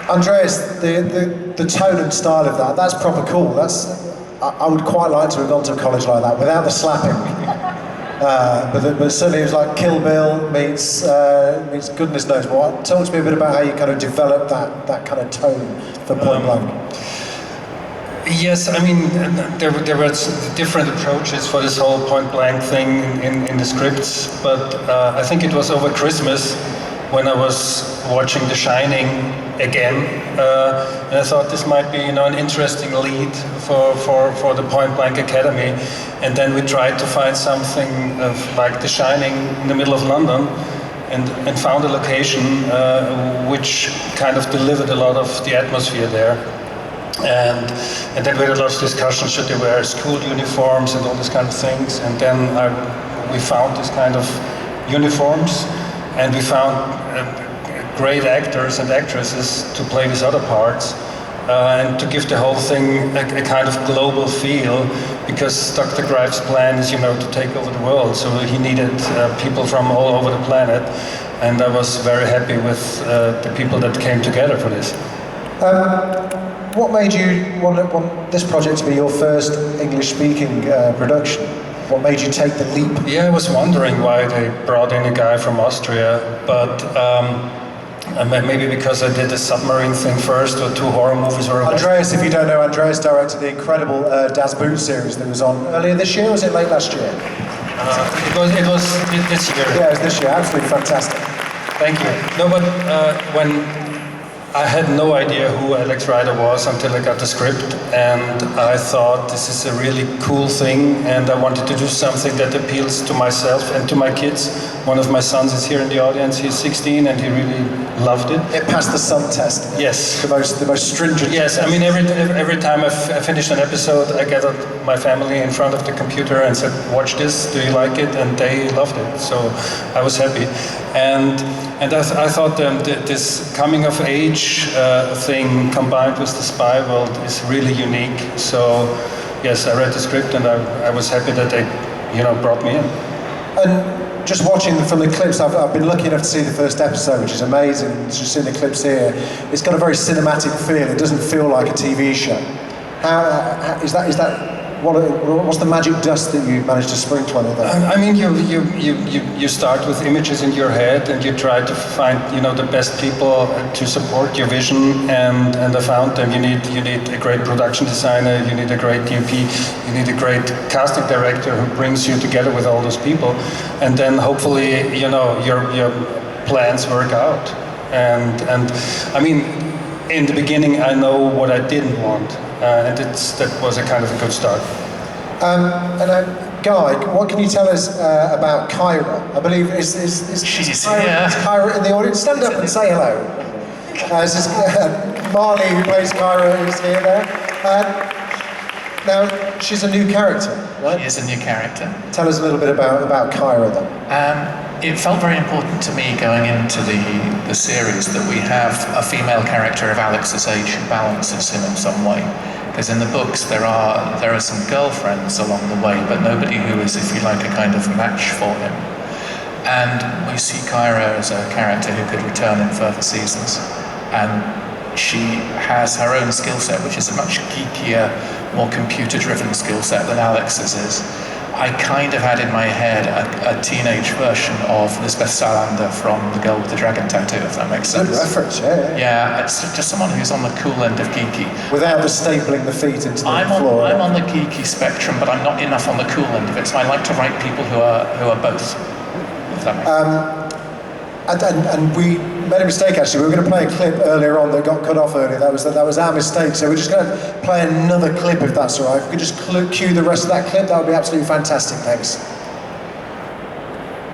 Andreas, the tone and style of that's proper cool. I would quite like to have gone to college like that, without the slapping. But certainly it was like Kill Bill meets goodness knows what. Talk to me a bit about how you kind of developed that kind of tone for Point Blank. Yes, I mean, there were different approaches for this whole Point Blank thing in the scripts, but I think it was over Christmas when I was watching The Shining again, and I thought this might be, an interesting lead for the Point Blank Academy, and then we tried to find something like The Shining in the middle of London, and found a location which kind of delivered a lot of the atmosphere there. And then we had a lot of discussion, should they wear school uniforms and all these kind of things, and then we found this kind of uniforms, and we found great actors and actresses to play these other parts, and to give the whole thing a kind of global feel, because Dr. Greif's plan is, to take over the world, so he needed people from all over the planet, and I was very happy with the people that came together for this. What made you want this project to be your first English-speaking production? What made you take the leap? Yeah, I was wondering why they brought in a guy from Austria, but maybe because I did the submarine thing first, or 2 horror movies. Andreas, if you don't know, Andreas directed the incredible Das Boot series that was on earlier this year, or was it late last year? It was this year. Yeah, it was this year, absolutely fantastic. Thank you. No, but when I had no idea who Alex Rider was until I got the script, and I thought this is a really cool thing, and I wanted to do something that appeals to myself and to my kids. One of my sons is here in the audience. He's 16 and he really loved it. It passed the sun test. Yes. The most stringent. Yes, test. I mean every time I finished an episode, I gathered my family in front of the computer and said, watch this, do you like it? And they loved it, so I was happy. And I thought this coming of age thing combined with the spy world is really unique. So yes, I read the script and I was happy that they, brought me in. And just watching from the clips, I've been lucky enough to see the first episode, which is amazing. Just seeing the clips here, it's got a very cinematic feel. It doesn't feel like a TV show. How is that? What's the magic dust that you managed to sprinkle on it? I mean, you start with images in your head, and you try to find the best people to support your vision, and I found them. You need a great production designer, you need a great DP, you need a great casting director who brings you together with all those people, and then hopefully your plans work out. And I mean, in the beginning, I know what I didn't want. And that was a kind of a good start. Guy, what can you tell us about Kyra? I believe is Kyra in the audience? Stand up and say hello. Marley, who plays Kyra, is here there. Now, she's a new character, right? She is a new character. Tell us a little bit about Kyra then. It felt very important to me going into the series that we have a female character of Alex's age who balances him in some way. Because in the books there are some girlfriends along the way, but nobody who is, if you like, a kind of match for him. And we see Kyra as a character who could return in further seasons. And she has her own skill set, which is a much geekier, more computer-driven skill set than Alex's is. I kind of had in my head a teenage version of Lisbeth Salander from The Girl with the Dragon Tattoo, if that makes sense. Good reference, yeah. Yeah, it's just someone who's on the cool end of geeky. Without the stapling the feet into the floor. I'm on the geeky spectrum, but I'm not enough on the cool end of it, so I like to write people who are both, if that makes sense. And we made a mistake actually. We were going to play a clip earlier on that got cut off earlier. That was our mistake. So we're just going to play another clip if that's all right. If we could just cue the rest of that clip, that would be absolutely fantastic. Thanks.